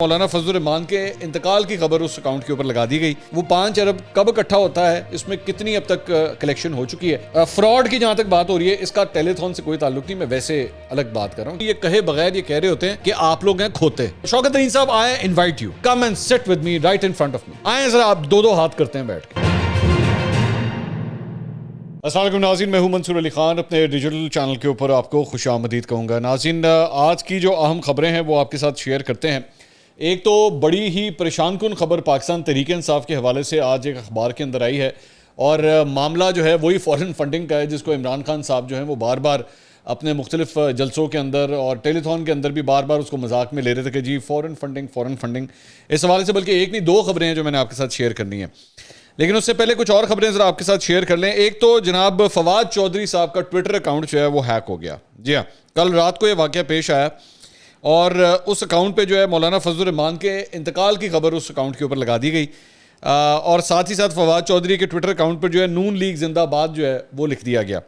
مولانا فضل الرحمان کے انتقال کی خبر اس اکاؤنٹ کے اوپر لگا دی گئی. وہ 5 ارب کب اکٹھا ہوتا ہے, اس میں کتنی اب تک کلیکشن ہو چکی ہے. فراڈ کی جہاں تک بات ہو رہی ہے, اس کا ٹیلی تھون سے کوئی تعلق نہیں, میں ویسے الگ بات کر رہا ہوں. یہ کہے بغیر یہ کہہ رہے ہوتے ہیں کہ آپ لوگ ہیں کھوتے. شوکت ترین صاحب, آئے invite you, come and sit with me right in front of me. آئیں ذرا, آپ دو ہاتھ کرتے ہیں بیٹھ کے. السلام علیکم ناظرین, میں ہوں منصور علی خان. اپنے ڈیجیٹل چینل کے اوپر آپ کو خوش آمدید کہوں گا. ناظرین, آج کی جو اہم خبریں ہیں وہ آپ کے ساتھ شیئر کرتے ہیں. ایک تو بڑی ہی پریشان کن خبر پاکستان تحریک انصاف کے حوالے سے آج ایک اخبار کے اندر آئی ہے, اور معاملہ جو ہے وہی فورن فنڈنگ کا ہے, جس کو عمران خان صاحب جو ہیں وہ بار بار اپنے مختلف جلسوں کے اندر اور ٹیلی تھون کے اندر بھی بار بار اس کو مذاق میں لے رہے تھے کہ جی فورن فنڈنگ. اس حوالے سے بلکہ ایک نہیں دو خبریں ہیں جو میں نے آپ کے ساتھ شیئر کرنی ہیں. لیکن اس سے پہلے کچھ اور خبریں ذرا آپ کے ساتھ شیئر کر لیں. ایک تو جناب فواد چودھری صاحب کا ٹویٹر اکاؤنٹ جو ہے وہ ہیک ہو گیا. جی ہاں, کل رات کو یہ واقعہ پیش آیا, اور اس اکاؤنٹ پہ جو ہے مولانا فضل الرحمان کے انتقال کی خبر اس اکاؤنٹ کے اوپر لگا دی گئی, اور ساتھ ہی ساتھ فواد چودھری کے ٹویٹر اکاؤنٹ پر جو ہے نون لیگ زندہ باد جو ہے وہ لکھ دیا گیا.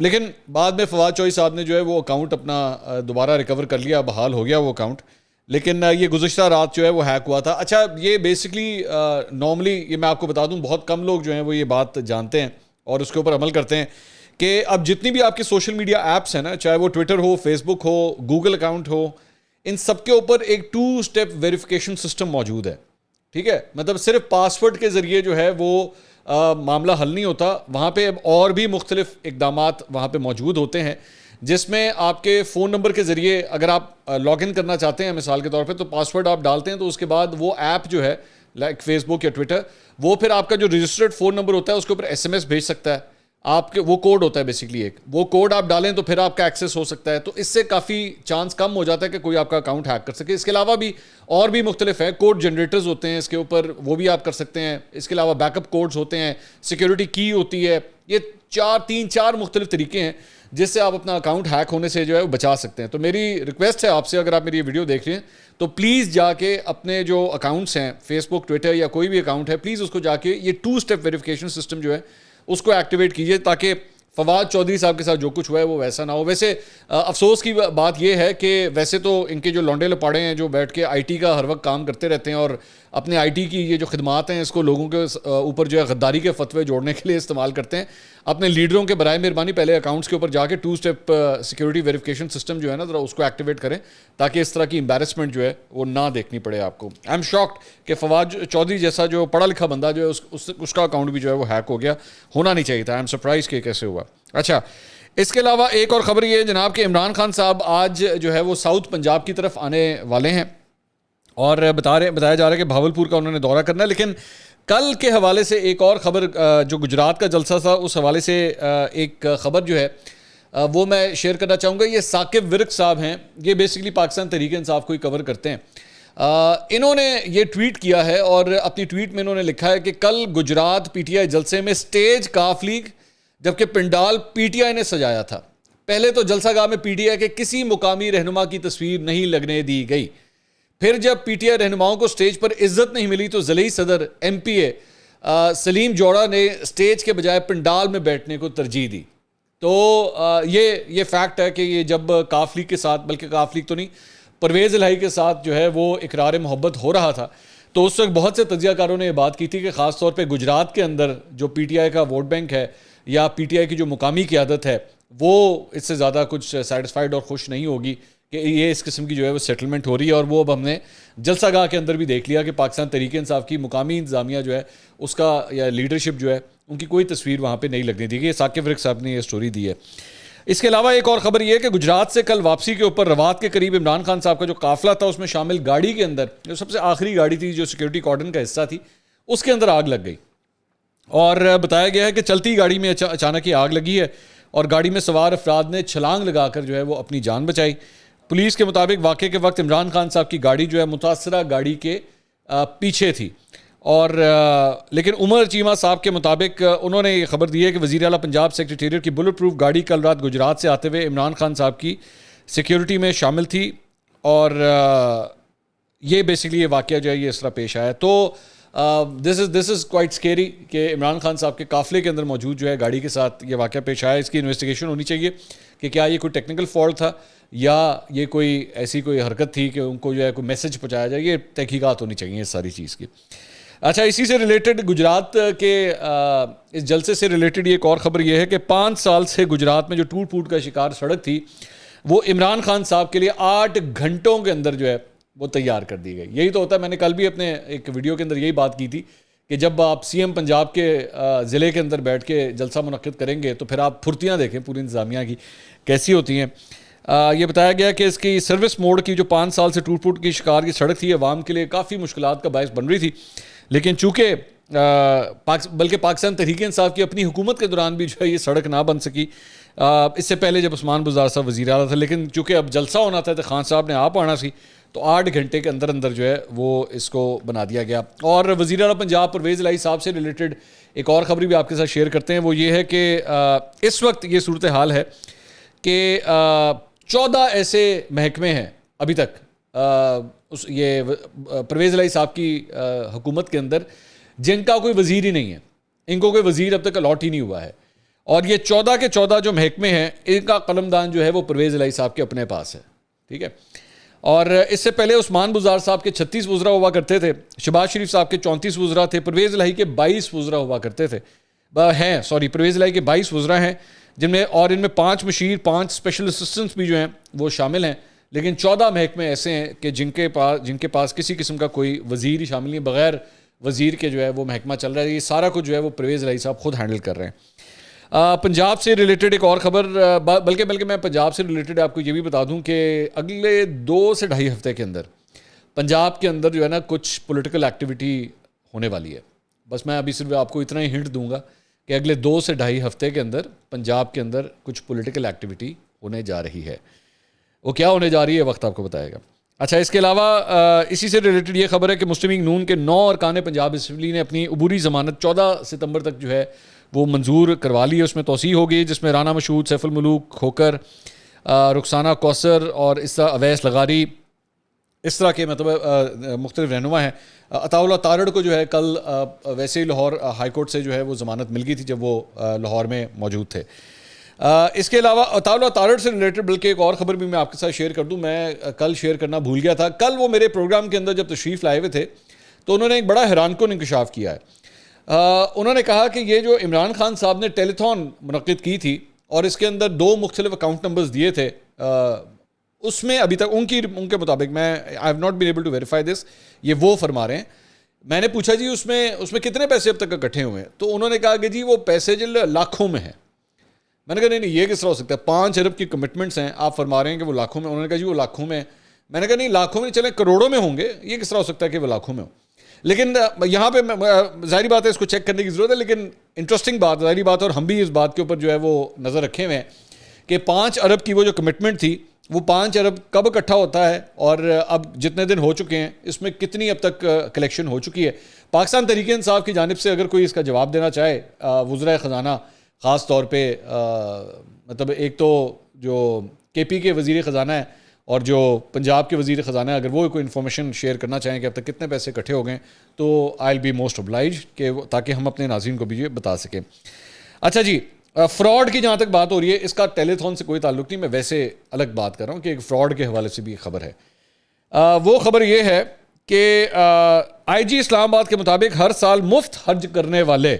لیکن بعد میں فواد چودھری صاحب نے جو ہے وہ اکاؤنٹ اپنا دوبارہ ریکور کر لیا, بحال ہو گیا وہ اکاؤنٹ. لیکن یہ گزشتہ رات جو ہے وہ ہیک ہوا تھا. اچھا, یہ بیسکلی نارملی یہ میں آپ کو بتا دوں, بہت کم لوگ جو ہیں وہ یہ بات جانتے ہیں اور اس کے اوپر عمل کرتے ہیں کہ اب جتنی بھی آپ کی سوشل میڈیا ایپس ہیں نا, چاہے وہ ٹویٹر ہو, فیس بک ہو, گوگل اکاؤنٹ ہو, ان سب کے اوپر ایک 2 اسٹیپ ویریفیکیشن سسٹم موجود ہے. ٹھیک ہے, مطلب صرف پاسورڈ کے ذریعے جو ہے وہ معاملہ حل نہیں ہوتا. وہاں پہ اور بھی مختلف اقدامات وہاں پہ موجود ہوتے ہیں, جس میں آپ کے فون نمبر کے ذریعے اگر آپ لاگ ان کرنا چاہتے ہیں مثال کے طور پہ, تو پاسورڈ آپ ڈالتے ہیں, تو اس کے بعد وہ ایپ جو ہے لائک فیس بک یا ٹویٹر, وہ پھر آپ کا جو رجسٹرڈ فون نمبر ہوتا ہے اس کے اوپر SMS بھیج سکتا ہے. آپ کے وہ کوڈ ہوتا ہے بیسکلی ایک, وہ کوڈ آپ ڈالیں تو پھر آپ کا ایکسیس ہو سکتا ہے. تو اس سے کافی چانس کم ہو جاتا ہے کہ کوئی آپ کا اکاؤنٹ ہیک کر سکے. اس کے علاوہ بھی اور بھی مختلف ہے, کوڈ جنریٹرز ہوتے ہیں اس کے اوپر, وہ بھی آپ کر سکتے ہیں. اس کے علاوہ بیک اپ کوڈز ہوتے ہیں, سیکیورٹی کی ہوتی ہے. یہ 3-4 مختلف طریقے ہیں جس سے آپ اپنا اکاؤنٹ ہیک ہونے سے جو ہے وہ بچا سکتے ہیں. تو میری ریکویسٹ ہے آپ سے, اگر آپ میری یہ ویڈیو دیکھ رہے ہیں تو پلیز جا کے اپنے جو اکاؤنٹس ہیں, فیس بک, ٹویٹر یا کوئی بھی اکاؤنٹ ہے, پلیز اس کو جا کے یہ 2 اسٹیپ ویریفیکیشن سسٹم جو ہے اس کو ایکٹیویٹ کیجیے, تاکہ فواد چودھری صاحب کے ساتھ جو کچھ ہوا ہے وہ ویسا نہ ہو. ویسے افسوس کی بات یہ ہے کہ ویسے تو ان کے جو لونڈے لپاڑے ہیں جو بیٹھ کے IT کا ہر وقت کام کرتے رہتے ہیں, اور اپنے IT کی یہ جو خدمات ہیں اس کو لوگوں کے اوپر جو ہے غداری کے فتوے جوڑنے کے لیے استعمال کرتے ہیں. اپنے لیڈروں کے برائے مہربانی پہلے اکاؤنٹس کے اوپر جا کے 2 اسٹیپ سیکیورٹی ویریفیکیشن سسٹم جو ہے نا, ذرا اس کو ایکٹیویٹ کریں, تاکہ اس طرح کی امبیرسمنٹ جو ہے وہ نہ دیکھنی پڑے آپ کو. آئی ایم شاکڈ کہ فواد چودھری جیسا جو پڑھا لکھا بندہ جو ہے اس کا اکاؤنٹ بھی جو ہے وہ ہیک ہو گیا. ہونا نہیں چاہیے تھا. آئی ایم سرپرائز کہ کیسے ہوا. اچھا, اس کے علاوہ ایک اور خبر یہ ہے جناب کہ عمران خان صاحب آج جو ہے وہ ساؤتھ پنجاب کی طرف آنے والے ہیں, اور بتایا جا رہا ہے کہ بھاولپور کا انہوں نے دورہ کرنا ہے. لیکن کل کے حوالے سے ایک اور خبر, جو گجرات کا جلسہ تھا اس حوالے سے ایک خبر جو ہے وہ میں شیئر کرنا چاہوں گا. یہ ثاقب ورق صاحب ہیں, یہ بیسکلی پاکستان تحریک انصاف کو ہی کور کرتے ہیں. انہوں نے یہ ٹویٹ کیا ہے, اور اپنی ٹویٹ میں انہوں نے لکھا ہے کہ کل گجرات PTI جلسے میں سٹیج کاف لیگ جبکہ پنڈال PTI نے سجایا تھا. پہلے تو جلسہ گاہ میں PTI کے کسی مقامی رہنما کی تصویر نہیں لگنے دی گئی. پھر جب PTI رہنماؤں کو سٹیج پر عزت نہیں ملی تو ضلعی صدر MPA سلیم جوڑا نے سٹیج کے بجائے پنڈال میں بیٹھنے کو ترجیح دی. تو یہ فیکٹ ہے کہ یہ جب کاف لیگ کے ساتھ, بلکہ کاف لیگ تو نہیں, پرویز الہی کے ساتھ جو ہے وہ اقرار محبت ہو رہا تھا, تو اس وقت بہت سے تجزیہ کاروں نے یہ بات کی تھی کہ خاص طور پہ گجرات کے اندر جو PTI کا ووٹ بینک ہے یا PTI کی جو مقامی قیادت ہے وہ اس سے زیادہ کچھ سیٹسفائیڈ اور خوش نہیں ہوگی کہ یہ اس قسم کی جو ہے وہ سیٹلمنٹ ہو رہی ہے. اور وہ اب ہم نے جلسہ گاہ کے اندر بھی دیکھ لیا کہ پاکستان تحریک انصاف کی مقامی انتظامیہ جو ہے اس کا یا لیڈرشپ جو ہے ان کی کوئی تصویر وہاں پہ نہیں لگنے دی گئی. ثاقب ورق صاحب نے یہ سٹوری دی ہے. اس کے علاوہ ایک اور خبر یہ ہے کہ گجرات سے کل واپسی کے اوپر روات کے قریب عمران خان صاحب کا جو قافلہ تھا اس میں شامل گاڑی کے اندر, جو سب سے آخری گاڑی تھی جو سیکورٹی کارڈن کا حصہ تھی, اس کے اندر آگ لگ گئی. اور بتایا گیا ہے کہ چلتی گاڑی میں اچانک ہی آگ لگی ہے, اور گاڑی میں سوار افراد نے چھلانگ لگا کر جو ہے وہ اپنی جان بچائی. پولیس کے مطابق واقعے کے وقت عمران خان صاحب کی گاڑی جو ہے متاثرہ گاڑی کے پیچھے تھی. اور لیکن عمر چیمہ صاحب کے مطابق انہوں نے یہ خبر دی ہے کہ وزیر اعلیٰ پنجاب سیکریٹریٹ کی بلٹ پروف گاڑی کل رات گجرات سے آتے ہوئے عمران خان صاحب کی سیکیورٹی میں شامل تھی, اور یہ بیسکلی یہ واقعہ جو ہے یہ اس طرح پیش آیا. تو دس از کوائٹ اسکیری کہ عمران خان صاحب کے قافلے کے اندر موجود جو ہے گاڑی کے ساتھ یہ واقعہ پیش آیا. اس کی انویسٹیگیشن ہونی چاہیے کہ کیا یہ کوئی ٹیکنیکل فالٹ تھا یا یہ کوئی ایسی کوئی حرکت تھی کہ ان کو جو ہے کوئی میسج پہنچایا جائے. یہ تحقیقات ہونی چاہیے اس ساری چیز کی. اچھا, اسی سے ریلیٹڈ گجرات کے اس جلسے سے ریلیٹڈ ایک اور خبر یہ ہے کہ 5 سال سے گجرات میں جو ٹوٹ پھوٹ کا شکار سڑک تھی وہ عمران خان صاحب کے لیے 8 گھنٹوں کے اندر جو ہے وہ تیار کر دی گئی. یہی تو ہوتا ہے, میں نے کل بھی اپنے ایک ویڈیو کے اندر یہی بات کی تھی کہ جب آپ سی ایم پنجاب کے ضلع کے اندر بیٹھ کے جلسہ منعقد کریں گے تو پھر آپ پھرتیاں دیکھیں پوری انتظامیہ کی کیسی ہوتی ہیں. یہ بتایا گیا کہ اس کی سروس موڈ کی جو 5 سال سے ٹوٹ پھوٹ کی شکار کی سڑک تھی عوام کے لیے کافی مشکلات کا باعث بن رہی تھی, لیکن چونکہ بلکہ پاکستان تحریک انصاف کی اپنی حکومت کے دوران بھی جو ہے یہ سڑک نہ بن سکی. اس سے پہلے جب عثمان بزدار صاحب وزیر اعلیٰ تھا, لیکن چونکہ اب جلسہ ہونا تھا تو خان صاحب نے آپ آنا سی تو 8 گھنٹے کے اندر اندر جو ہے وہ اس کو بنا دیا گیا. اور وزیر اعلیٰ پنجاب پرویز الہی صاحب سے ریلیٹڈ ایک اور خبر بھی آپ کے ساتھ شیئر کرتے ہیں. وہ یہ ہے کہ اس وقت یہ صورتحال ہے کہ 14 ایسے محکمے ہیں ابھی تک یہ پرویز الہی صاحب کی حکومت کے اندر جن کا کوئی وزیر ہی نہیں ہے. ان کو کوئی وزیر اب تک الاٹ ہی نہیں ہوا ہے, اور یہ 14 کے 14 جو محکمے ہیں ان کا قلمدان جو ہے وہ پرویز الہی صاحب کے اپنے پاس ہے. ٹھیک ہے, اور اس سے پہلے عثمان بزدار صاحب کے 36 وزراء ہوا کرتے تھے, شہباز شریف صاحب کے 34 وزراء تھے, پرویز الہی کے 22 وزراء ہوا کرتے تھے پرویز الہی کے 22 وزراء ہیں جن میں, اور ان میں 5 مشیر 5 اسپیشل اسسٹنٹس بھی جو ہیں وہ شامل ہیں, لیکن 14 محکمے ایسے ہیں کہ جن کے پاس کسی قسم کا کوئی وزیر ہی شامل نہیں, بغیر وزیر کے جو ہے وہ محکمہ چل رہا ہے. یہ سارا کچھ جو ہے وہ پرویز الہی صاحب خود ہینڈل کر رہے ہیں. پنجاب سے ریلیٹڈ ایک اور خبر, بلکہ میں پنجاب سے ریلیٹڈ آپ کو یہ بھی بتا دوں کہ اگلے 2 سے 2.5 ہفتے کے اندر پنجاب کے اندر جو ہے نا کچھ پولیٹیکل ایکٹیویٹی ہونے والی ہے. بس میں ابھی صرف آپ کو اتنا ہی ہنٹ دوں گا کہ اگلے 2 سے 2.5 ہفتے کے اندر پنجاب کے اندر کچھ پولیٹیکل ایکٹیویٹی ہونے جا رہی ہے. وہ کیا ہونے جا رہی ہے وقت آپ کو بتائے گا. اچھا, اس کے علاوہ اسی سے ریلیٹڈ یہ خبر ہے کہ مسلم لیگ نون کے 9 ارکان پنجاب اسمبلی نے اپنی عبوری ضمانت 14 ستمبر تک جو ہے وہ منظور کروا لی ہے. اس میں توسیع ہوگی جس میں رانا مشہود, سیف الملوک کھوکر, رخسانہ کوثر اور اس طرح اویس لغاری, اس طرح کے مطلب مختلف رہنما ہیں. عطاء اللہ تارڑ کو جو ہے کل ویسے ہی لاہور ہائی کورٹ سے جو ہے وہ ضمانت مل گئی تھی جب وہ لاہور میں موجود تھے. اس کے علاوہ عطاء اللہ تارڑ سے ریلیٹڈ بلکہ ایک اور خبر بھی میں آپ کے ساتھ شیئر کر دوں. میں کل شیئر کرنا بھول گیا تھا. کل وہ میرے پروگرام کے اندر جب تشریف لائے ہوئے تھے تو انہوں نے ایک بڑا حیران کن انکشاف کیا ہے. انہوں نے کہا کہ یہ جو عمران خان صاحب نے ٹیلی تھون منعقد کی تھی اور اس کے اندر 2 مختلف اکاؤنٹ نمبرز دیے تھے, اس میں ابھی تک ان کے مطابق, میں I have not been able to verify this, یہ وہ فرما رہے ہیں. میں نے پوچھا جی اس میں کتنے پیسے اب تک اکٹھے ہوئے ہیں, تو انہوں نے کہا کہ جی وہ پیسے جو لاکھوں میں ہیں. میں نے کہا نہیں یہ کس طرح ہو سکتا ہے, 5 ارب کی کمٹمنٹس ہیں, آپ فرما رہے ہیں کہ وہ لاکھوں میں. انہوں نے کہا جی وہ لاکھوں میں. میں نے کہا نہیں لاکھوں میں چلیں کروڑوں میں ہوں گے, یہ کس طرح ہو سکتا ہے کہ وہ لاکھوں میں ہوں. لیکن یہاں پہ ظاہری بات ہے اس کو چیک کرنے کی ضرورت ہے, لیکن انٹرسٹنگ بات, ظاہری بات, اور ہم بھی اس بات کے اوپر جو ہے وہ نظر رکھے ہوئے ہیں کہ 5 ارب کی وہ جو کمٹمنٹ تھی وہ 5 ارب کب اکٹھا ہوتا ہے اور اب جتنے دن ہو چکے ہیں اس میں کتنی اب تک کلیکشن ہو چکی ہے. پاکستان تحریک انصاف کی جانب سے اگر کوئی اس کا جواب دینا چاہے, وزرائے خزانہ خاص طور پہ, مطلب ایک تو جو کے پی کے وزیر خزانہ ہے اور جو پنجاب کے وزیر خزانہ ہے, اگر وہ کوئی انفارمیشن شیئر کرنا چاہیں کہ اب تک کتنے پیسے اکٹھے ہو گئے تو آئی ول بی موسٹ obliged کہ تاکہ ہم اپنے ناظرین کو بھی یہ بتا سکیں. اچھا جی, فراڈ کی جہاں تک بات ہو رہی ہے, اس کا ٹیلی تھون سے کوئی تعلق نہیں, میں ویسے الگ بات کر رہا ہوں کہ ایک فراڈ کے حوالے سے بھی خبر ہے. وہ خبر یہ ہے کہ آئی جی اسلام آباد کے مطابق ہر سال مفت حج کرنے والے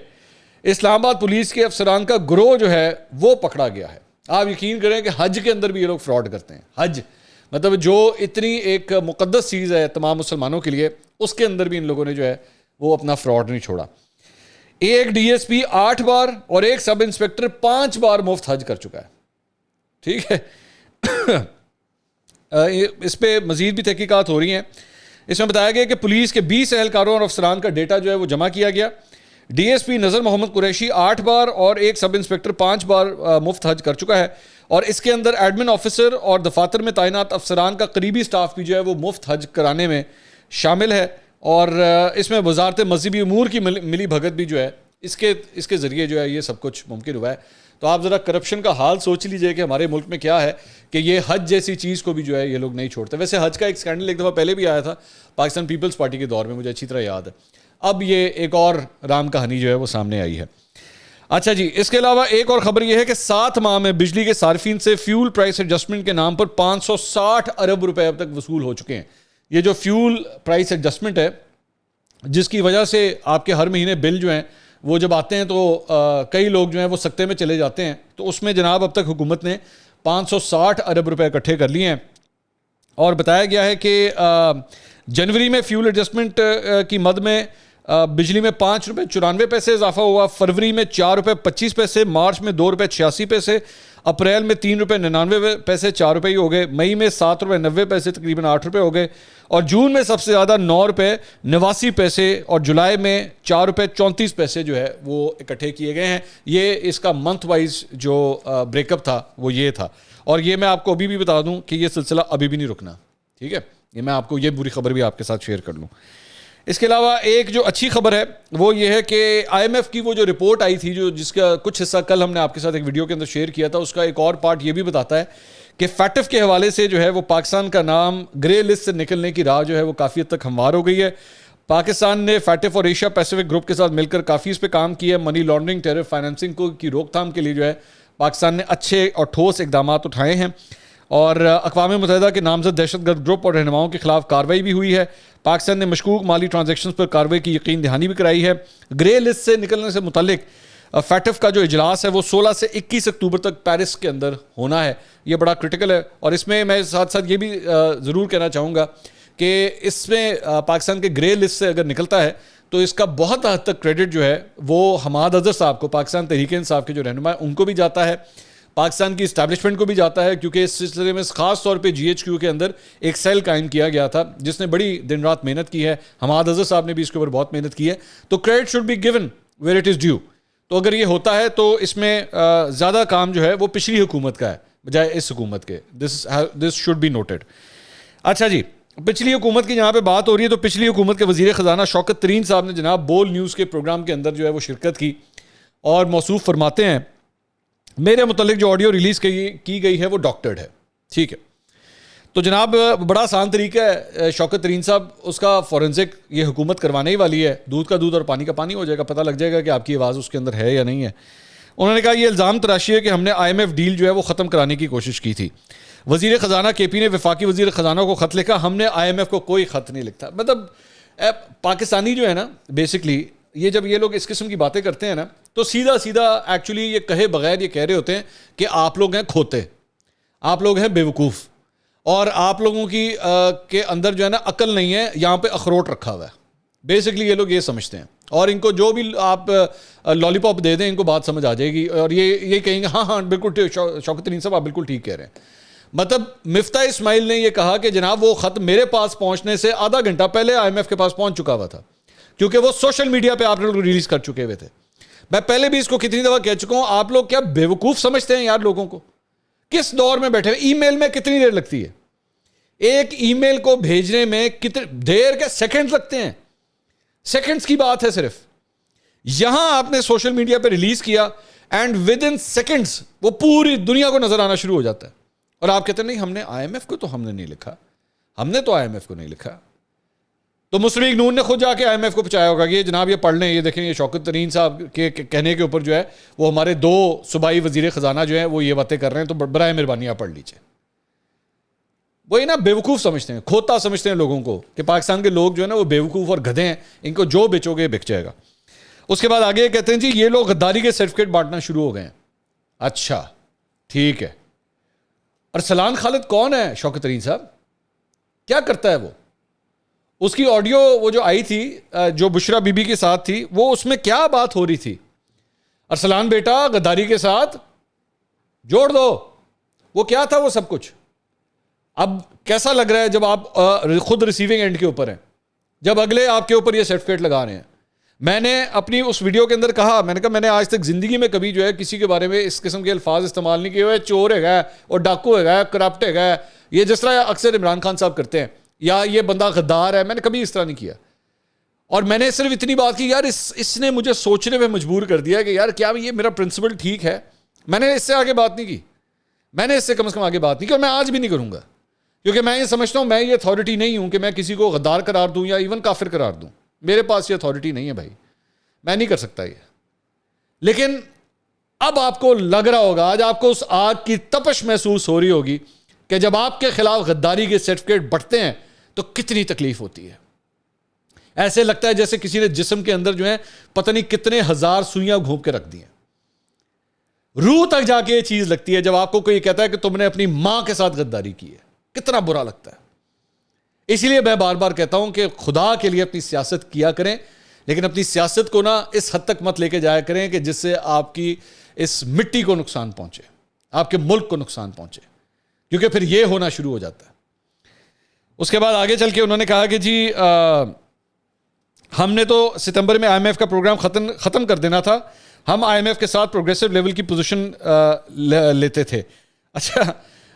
اسلام آباد پولیس کے افسران کا گروہ جو ہے وہ پکڑا گیا ہے. آپ یقین کریں کہ حج کے اندر بھی یہ لوگ فراڈ کرتے ہیں. حج مطلب جو اتنی ایک مقدس چیز ہے تمام مسلمانوں کے لیے, اس کے اندر بھی ان لوگوں نے جو ہے وہ اپنا فراڈ نہیں چھوڑا. ایک ڈی ایس پی 8 بار اور ایک سب انسپیکٹر 5 بار مفت حج کر چکا ہے. ٹھیک ہے, اس پہ مزید بھی تحقیقات ہو رہی ہیں. اس میں بتایا گیا کہ پولیس کے 20 اہلکاروں اور افسران کا ڈیٹا جو ہے وہ جمع کیا گیا. ڈی ایس پی نظر محمد قریشی 8 بار اور ایک سب انسپیکٹر 5 بار مفت حج کر چکا ہے, اور اس کے اندر ایڈمن آفیسر اور دفاتر میں تعینات افسران کا قریبی سٹاف بھی جو ہے وہ مفت حج کرانے میں شامل ہے. اور اس میں وزارت مذہبی امور کی ملی بھگت بھی جو ہے اس کے ذریعے جو ہے یہ سب کچھ ممکن ہوا ہے. تو آپ ذرا کرپشن کا حال سوچ لیجئے کہ ہمارے ملک میں کیا ہے کہ یہ حج جیسی چیز کو بھی جو ہے یہ لوگ نہیں چھوڑتے. ویسے حج کا ایک سکینڈل ایک دفعہ پہلے بھی آیا تھا پاکستان پیپلز پارٹی کے دور میں, مجھے اچھی طرح یاد ہے. اب یہ ایک اور رام کہانی جو ہے وہ سامنے آئی ہے. اچھا جی, اس کے علاوہ ایک اور خبر یہ ہے کہ 7 ماہ میں بجلی کے صارفین سے فیول پرائس ایڈجسٹمنٹ کے نام پر 560 ارب روپے اب تک وصول ہو چکے ہیں. یہ جو فیول پرائس ایڈجسٹمنٹ ہے, جس کی وجہ سے آپ کے ہر مہینے بل جو ہیں وہ جب آتے ہیں تو کئی لوگ جو ہیں وہ سکتے میں چلے جاتے ہیں, تو اس میں جناب اب تک حکومت نے 560 ارب روپے اکٹھے کر لیے ہیں. اور بتایا گیا ہے کہ جنوری میں فیول ایڈجسٹمنٹ کی مد میں بجلی میں 5 روپے 94 پیسے اضافہ ہوا, فروری میں 4 روپے 25 پیسے, مارچ میں 2 روپے 86 پیسے, اپریل میں 3 روپے 99 پیسے 4 روپے ہی ہو گئے, مئی میں 7 روپے 90 پیسے تقریباً 8 روپے ہو گئے, اور جون میں سب سے زیادہ 9 روپے 89 پیسے, اور جولائی میں 4 روپے 34 پیسے جو ہے وہ اکٹھے کیے گئے ہیں. یہ اس کا منتھ وائز جو بریک اپ تھا وہ یہ تھا. اور یہ میں آپ کو ابھی بھی بتا دوں کہ یہ سلسلہ ابھی بھی نہیں رکنا, ٹھیک ہے. یہ میں آپ کو یہ بری خبر بھی آپ کے ساتھ شیئر کر لوں. اس کے علاوہ ایک جو اچھی خبر ہے وہ یہ ہے کہ آئی ایم ایف کی وہ جو رپورٹ آئی تھی, جس کا کچھ حصہ کل ہم نے آپ کے ساتھ ایک ویڈیو کے اندر شیئر کیا تھا, اس کا ایک اور پارٹ یہ بھی بتاتا ہے کہ فیٹف کے حوالے سے جو ہے وہ پاکستان کا نام گرے لسٹ سے نکلنے کی راہ جو ہے وہ کافی حد تک ہموار ہو گئی ہے. پاکستان نے فیٹف اور ایشیا پیسیفک گروپ کے ساتھ مل کر کافی اس پہ کام کیا ہے. منی لانڈرنگ, ٹیرر فائنینسنگ کی روک تھام کے لیے جو ہے پاکستان نے اچھے اور ٹھوس اقدامات اٹھائے ہیں, اور اقوام متحدہ کے نامزد دہشت گرد گروپ اور رہنماؤں کے خلاف کارروائی بھی ہوئی ہے. پاکستان نے مشکوک مالی ٹرانزیکشنز پر کارروائی کی یقین دہانی بھی کرائی ہے. گرے لسٹ سے نکلنے سے متعلق فیٹف کا جو اجلاس ہے وہ 16 سے 21 اکتوبر تک پیرس کے اندر ہونا ہے. یہ بڑا کرٹیکل ہے, اور اس میں میں ساتھ ساتھ یہ بھی ضرور کہنا چاہوں گا کہ اس میں پاکستان کے گرے لسٹ سے اگر نکلتا ہے تو اس کا بہت حد تک کریڈٹ جو ہے وہ حماد اظہر صاحب کو, پاکستان تحریک انصاف کے جو رہنما ہیں ان کو بھی جاتا ہے, پاکستان کی اسٹیبلشمنٹ کو بھی جاتا ہے, کیونکہ اس سلسلے میں خاص طور پہ جی ایچ کیو کے اندر ایک سیل قائم کیا گیا تھا جس نے بڑی دن رات محنت کی ہے. حماد اظہر صاحب نے بھی اس کے اوپر بہت محنت کی ہے. تو credit should be given where it is due. تو اگر یہ ہوتا ہے تو اس میں زیادہ کام جو ہے وہ پچھلی حکومت کا ہے بجائے اس حکومت کے. This should be noted. اچھا جی, پچھلی حکومت کی جہاں پہ بات ہو رہی ہے تو پچھلی حکومت کے وزیر خزانہ شوکت ترین صاحب نے جناب بول نیوز کے پروگرام کے اندر جو ہے وہ شرکت کی, اور موصوف فرماتے ہیں میرے متعلق جو آڈیو ریلیز کی گئی ہے وہ ڈاکٹرڈ ہے. ٹھیک ہے, تو جناب بڑا آسان طریقہ ہے شوکت ترین صاحب, اس کا فورنزک یہ حکومت کروانے ہی والی ہے, دودھ کا دودھ اور پانی کا پانی ہو جائے گا, پتہ لگ جائے گا کہ آپ کی آواز اس کے اندر ہے یا نہیں ہے. انہوں نے کہا یہ الزام تراشی ہے کہ ہم نے آئی ایم ایف ڈیل جو ہے وہ ختم کرانے کی کوشش کی تھی. وزیر خزانہ کے پی نے وفاقی وزیر خزانہ کو خط لکھا, ہم نے آئی ایم ایف کو کوئی خط نہیں لکھا. مطلب پاکستانی جو ہے نا بیسکلی یہ جب یہ لوگ اس قسم کی باتیں کرتے ہیں نا تو سیدھا سیدھا ایکچولی یہ کہے بغیر یہ کہہ رہے ہوتے ہیں کہ آپ لوگ ہیں کھوتے, آپ لوگ ہیں بیوقوف, اور آپ لوگوں کی کے اندر جو ہے نا عقل نہیں ہے, یہاں پہ اخروٹ رکھا ہوا ہے. بیسکلی یہ لوگ یہ سمجھتے ہیں, اور ان کو جو بھی آپ لالی پاپ دے دیں ان کو بات سمجھ آ جائے گی, اور یہ کہیں گے ہاں بالکل شوکت ترین صاحب آپ بالکل ٹھیک کہہ رہے ہیں. مطلب مفتاح اسماعیل نے یہ کہا کہ جناب وہ خط میرے پاس پہنچنے سے آدھا گھنٹہ پہلے آئی ایم ایف کے پاس پہنچ چکا ہوا تھا, کیونکہ وہ سوشل میڈیا پہ آپ لوگ ریلیز کر چکے ہوئے تھے. میں پہلے بھی اس کو کتنی دفعہ کہہ چکا ہوں, آپ لوگ کیا بیوقوف سمجھتے ہیں یار لوگوں کو؟ کس دور میں بیٹھے ہوئے؟ ای میل میں کتنی دیر لگتی ہے ایک ای میل کو بھیجنے میں؟ کتنے دیر کے سیکنڈز لگتے ہیں, سیکنڈز کی بات ہے صرف. یہاں آپ نے سوشل میڈیا پہ ریلیز کیا اینڈ ود ان سیکنڈز وہ پوری دنیا کو نظر آنا شروع ہو جاتا ہے, اور آپ کہتے ہیں نہیں ہم نے آئی ایم ایف کو تو ہم نے نہیں لکھا, ہم نے تو آئی ایم ایف کو نہیں لکھا. تو مسلم لیگ نون نے خود جا کے آئی ایم ایف کو پہنچایا ہوگا کہ یہ جناب یہ پڑھ لیں, یہ دیکھیں یہ شوکت ترین صاحب کے کہنے کے اوپر جو ہے وہ ہمارے 2 صوبائی وزیر خزانہ جو ہیں وہ یہ باتیں کر رہے ہیں, تو برائے مہربانی آپ پڑھ لیجیے. وہی نا بیوقوف سمجھتے ہیں, کھوتا سمجھتے ہیں لوگوں کو کہ پاکستان کے لوگ جو ہے نا وہ بیوقوف اور گدھے ہیں, ان کو جو بیچو گے بک جائے گا. اس کے بعد آگے کہتے ہیں جی یہ لوگ غداری کے سرٹیفکیٹ بانٹنا شروع ہو گئے ہیں. اچھا ٹھیک ہے, ارسلان خالد کون ہے شوکت ترین صاحب؟ کیا کرتا ہے وہ؟ اس کی آڈیو وہ جو آئی تھی جو بشرا بی بی کے ساتھ تھی, وہ اس میں کیا بات ہو رہی تھی؟ ارسلان بیٹا غداری کے ساتھ جوڑ دو, وہ کیا تھا وہ سب کچھ؟ اب کیسا لگ رہا ہے جب آپ خود ریسیونگ اینڈ کے اوپر ہیں, جب اگلے آپ کے اوپر یہ سرٹیفکیٹ لگا رہے ہیں؟ میں نے اپنی اس ویڈیو کے اندر کہا, میں نے کہا میں نے آج تک زندگی میں کبھی جو ہے کسی کے بارے میں اس قسم کے الفاظ استعمال نہیں کیے ہوئے, چور ہے اور ڈاکو ہے, کرپٹ ہے, یہ جس طرح اکثر عمران خان صاحب کرتے ہیں, یا یہ بندہ غدار ہے, میں نے کبھی اس طرح نہیں کیا. اور میں نے صرف اتنی بات کی یار اس نے مجھے سوچنے میں مجبور کر دیا کہ یار کیا یہ میرا پرنسپل ٹھیک ہے. میں نے اس سے آگے بات نہیں کی, میں نے اس سے کم از کم آگے بات نہیں کی, اور میں آج بھی نہیں کروں گا, کیونکہ میں یہ سمجھتا ہوں میں یہ اتھارٹی نہیں ہوں کہ میں کسی کو غدار قرار دوں یا ایون کافر قرار دوں. میرے پاس یہ اتھارٹی نہیں ہے بھائی, میں نہیں کر سکتا یہ. لیکن اب آپ کو لگ رہا ہوگا, آج آپ کو اس آگ کی تپش محسوس ہو رہی ہوگی کہ جب آپ کے خلاف غداری کے سرٹیفکیٹ بٹتے ہیں تو کتنی تکلیف ہوتی ہے. ایسے لگتا ہے جیسے کسی نے جسم کے اندر جو ہے پتہ نہیں کتنے ہزار سوئیاں گھونپ کے رکھ دی ہیں. روح تک جا کے یہ چیز لگتی ہے جب آپ کو کوئی کہتا ہے کہ تم نے اپنی ماں کے ساتھ غداری کی ہے, کتنا برا لگتا ہے. اسی لیے میں بار بار کہتا ہوں کہ خدا کے لیے اپنی سیاست کیا کریں, لیکن اپنی سیاست کو نا اس حد تک مت لے کے جایا کریں کہ جس سے آپ کی اس مٹی کو نقصان پہنچے, آپ کے ملک کو نقصان پہنچے, کیونکہ پھر یہ ہونا شروع ہو جاتا ہے. اس کے بعد آگے چل کے انہوں نے کہا کہ جی ہم نے تو ستمبر میں IMF کا پروگرام ختم کر دینا تھا, ہم IMF کے ساتھ پروگریسو لیول کی پوزیشن لیتے تھے. اچھا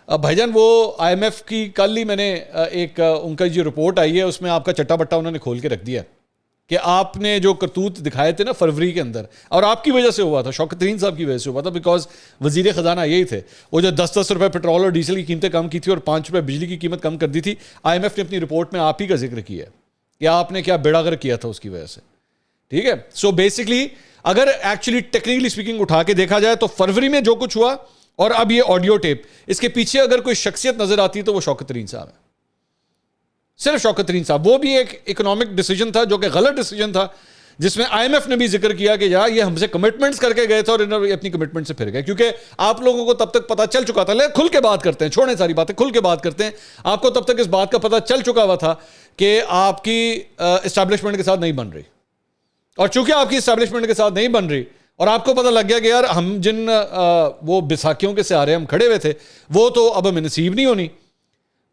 بھائی جان, وہ IMF کی کل ہی میں نے ایک ان کا جو رپورٹ آئی ہے اس میں آپ کا چٹا بٹا انہوں نے کھول کے رکھ دیا کہ آپ نے جو کرتوت دکھائے تھے نا فروری کے اندر, اور آپ کی وجہ سے ہوا تھا, شوکت ترین صاحب کی وجہ سے ہوا تھا, بیکاز وزیر خزانہ یہی تھے, وہ جو 10 روپے پیٹرول اور ڈیزل کی قیمتیں کم کی تھی اور 5 روپے بجلی کی قیمت کم کر دی تھی. IMF نے اپنی رپورٹ میں آپ ہی کا ذکر کیا ہے کہ آپ نے کیا بیڑا غرق کیا تھا اس کی وجہ سے. ٹھیک ہے, سو بیسکلی اگر ایکچولی ٹیکنیکلی اسپیکنگ اٹھا کے دیکھا جائے تو فروری میں جو کچھ ہوا اور اب یہ آڈیو ٹیپ, اس کے پیچھے اگر کوئی شخصیت نظر آتی ہے تو وہ شوکت ترین صاحب ہے, صرف شوکت ترین صاحب. وہ بھی ایک اکنامک ڈیسیجن تھا جو کہ غلط ڈیسیجن تھا, جس میں IMF نے بھی ذکر کیا کہ یار یہ ہم سے کمٹمنٹس کر کے گئے تھے اور انہوں نے اپنی کمٹمنٹ سے پھر گئے, کیونکہ آپ لوگوں کو تب تک پتہ چل چکا تھا. کھل کے بات کرتے ہیں, چھوڑیں ساری باتیں, کھل کے بات کرتے ہیں. آپ کو تب تک اس بات کا پتہ چل چکا ہوا تھا کہ آپ کی اسٹیبلشمنٹ کے ساتھ نہیں بن رہی, اور چونکہ آپ کی اسٹیبلشمنٹ کے ساتھ نہیں بن رہی اور آپ کو پتہ لگ گیا کہ یار ہم جن وہ بیساکھیوں کے سہارے ہم کھڑے ہوئے تھے وہ تو اب ہمیں نصیب نہیں ہونی,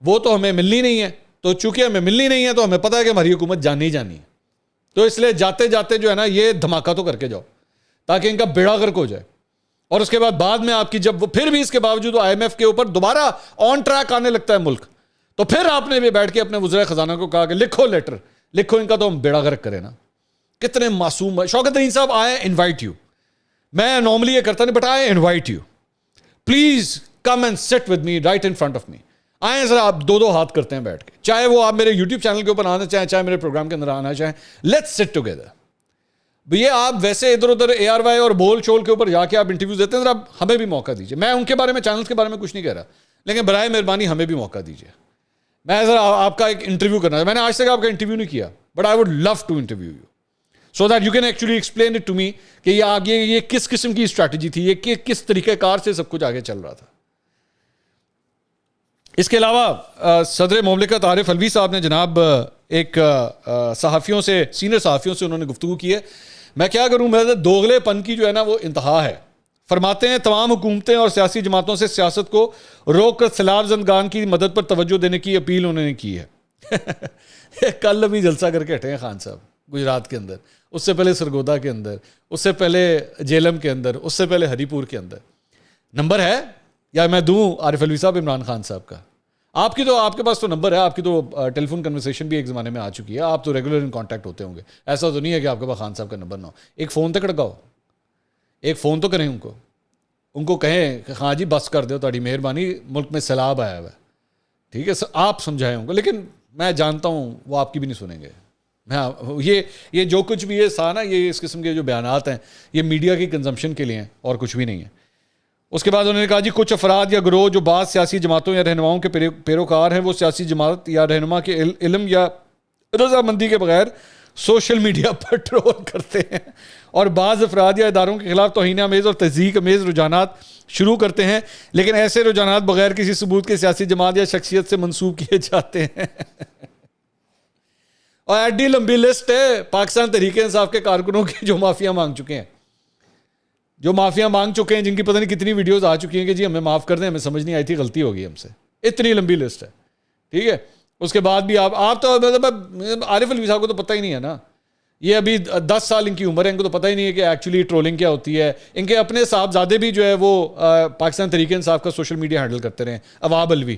وہ تو ہمیں ملنی نہیں ہے. تو چونکہ ہمیں ملنی نہیں ہے تو ہمیں پتہ ہے کہ ہماری حکومت جانی ہی جانی ہے, تو اس لیے جاتے جاتے جو ہے نا یہ دھماکہ تو کر کے جاؤ تاکہ ان کا بیڑا غرق ہو جائے. اور اس کے بعد میں آپ کی جب وہ پھر بھی اس کے باوجود IMF کے اوپر دوبارہ آن ٹریک آنے لگتا ہے ملک, تو پھر آپ نے بھی بیٹھ کے اپنے وزراء خزانہ کو کہا کہ لکھو لیٹر, لکھو ان کا تو ہم بیڑا غرق کریں نا. کتنے معصوم. شوکت ترین صاحب, آئے انوائٹ یو, میں نارملی یہ کرتا نہیں but I invite you, please come and sit with me right in front of me. آئیں ذرا, آپ دو ہاتھ کرتے ہیں بیٹھ کے, چاہے وہ آپ میرے یوٹیوب چینل کے اوپر آنا چاہیں, چاہے میرے پروگرام کے اندر آنا چاہیں, لیٹس سٹ ٹوگیدر. یہ آپ ویسے ادھر ادھر ARY اور بول چول کے اوپر جا کے آپ انٹرویوز دیتے ہیں, ذرا ہمیں بھی موقع دیجیے. میں ان کے بارے میں, چینلز کے بارے میں کچھ نہیں کہہ رہا, لیکن برائے مہربانی ہمیں بھی موقع دیجیے. میں ذرا آپ کا ایک انٹرویو کرنا ہے, میں نے آج تک آپ کا انٹرویو نہیں کیا, but I would love to interview you so that you can actually explain it to me کہ یہ آگے یہ کس قسم کی اسٹریٹجی تھی, یہ کس طریقہ کار سے سب کچھ آگے چل رہا تھا. اس کے علاوہ صدر مملکت عارف علوی صاحب نے جناب ایک صحافیوں سے, سینئر صحافیوں سے انہوں نے گفتگو کی ہے. میں کیا کروں, میں دوغلے پن کی جو ہے نا وہ انتہا ہے. فرماتے ہیں تمام حکومتیں اور سیاسی جماعتوں سے سیاست کو روک کر سیلاب زندگان کی مدد پر توجہ دینے کی اپیل انہوں نے کی ہے. کل ابھی جلسہ کر کے ہٹے ہیں خان صاحب گجرات کے اندر, اس سے پہلے سرگودا کے اندر, اس سے پہلے جیلم کے اندر, اس سے پہلے ہری پور کے اندر. نمبر ہے یا میں دوں عارف علوی صاحب عمران خان صاحب کا؟ آپ کے پاس تو نمبر ہے, آپ کی تو ٹیلی فون کنورسیشن بھی ایک زمانے میں آ چکی ہے, آپ تو ریگولر ان کانٹیکٹ ہوتے ہوں گے. ایسا تو نہیں ہے کہ آپ کے پاس خان صاحب کا نمبر نہ ہو. ایک فون تک کڑکاؤ, ایک فون تو کریں ان کو کہیں کہ ہاں جی بس کر دو, تاری مہربانی, ملک میں سیلاب آیا ہوا ہے. ٹھیک ہے, آپ سمجھائیں ان کو, لیکن میں جانتا ہوں وہ آپ کی بھی نہیں سنیں گے. یہ جو کچھ بھی یہ نا, یہ اس قسم کے جو بیانات ہیں یہ میڈیا کی کنزمپشن کے لیے ہیں اور کچھ بھی نہیں ہے. اس کے بعد انہوں نے کہا جی کچھ افراد یا گروہ جو بعض سیاسی جماعتوں یا رہنماؤں کے پیروکار ہیں وہ سیاسی جماعت یا رہنما کے علم یا رضامندی کے بغیر سوشل میڈیا پر ٹرول کرتے ہیں اور بعض افراد یا اداروں کے خلاف توہین آمیز اور تہذیب آمیز رجحانات شروع کرتے ہیں, لیکن ایسے رجحانات بغیر کسی ثبوت کے سیاسی جماعت یا شخصیت سے منسوب کیے جاتے ہیں. اور ایڈی لمبی لسٹ ہے پاکستان تحریک انصاف کے کارکنوں کی جو معافیاں مانگ چکے ہیں, جن کی پتہ نہیں کتنی ویڈیوز آ چکی ہیں کہ جی ہمیں معاف کر دیں, ہمیں سمجھ نہیں آئی تھی, غلطی ہو گئی ہم سے. اتنی لمبی لسٹ ہے. ٹھیک ہے, اس کے بعد بھی آپ تو عارف علوی صاحب کو تو پتہ ہی نہیں ہے نا, یہ ابھی 10 سال ان کی عمر ہے, ان کو تو پتہ ہی نہیں ہے کہ ایکچولی ٹرولنگ کیا ہوتی ہے. ان کے اپنے صاحبزادے بھی جو ہے وہ پاکستان تحریک انصاف کا سوشل میڈیا ہینڈل کرتے رہے, عواب علوی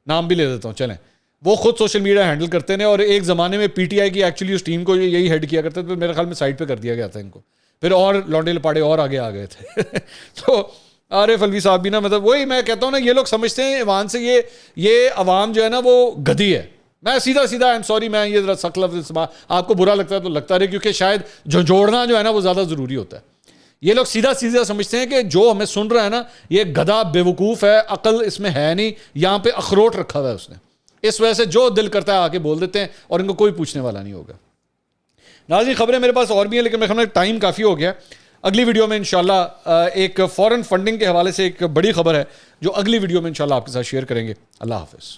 نام بھی لے دیتا ہوں, چلیں, وہ خود سوشل میڈیا ہینڈل کرتے ہیں, اور ایک زمانے میں PTI کی ایکچولی اس ٹیم کو یہی ہیڈ کیا کرتے تھے, میرے خیال میں سائڈ پہ کر دیا گیا تھا ان کو, پھر اور لونڈے لپاڑے اور آگے آ گئے تھے. تو عارف علوی صاحب بھی نا, مطلب وہی میں کہتا ہوں نا, یہ لوگ سمجھتے ہیں ایوان سے یہ عوام جو ہے نا وہ گدھی ہے, میں سیدھا آئی ایم سوری، میں یہ ذرا سخت لفظ آپ کو برا لگتا ہے تو لگتا رہے، کیونکہ شاید جھنجھوڑنا جو ہے نا وہ زیادہ ضروری ہوتا ہے. یہ لوگ سیدھا سمجھتے ہیں کہ جو ہمیں سن رہا ہے نا یہ گدھا بے وقوف ہے، عقل اس میں ہے نہیں، یہاں پہ اخروٹ رکھا ہوا ہے اس نے، اس وجہ سے جو دل کرتا ہے آ کے بول دیتے ہیں اور ان کو کوئی پوچھنے والا نہیں ہوگا. ناظرین خبریں میرے پاس اور بھی ہیں لیکن میرے خیال میں ٹائم کافی ہو گیا. اگلی ویڈیو میں انشاءاللہ ایک فورن فنڈنگ کے حوالے سے ایک بڑی خبر ہے جو اگلی ویڈیو میں انشاءاللہ آپ کے ساتھ شیئر کریں گے. اللہ حافظ.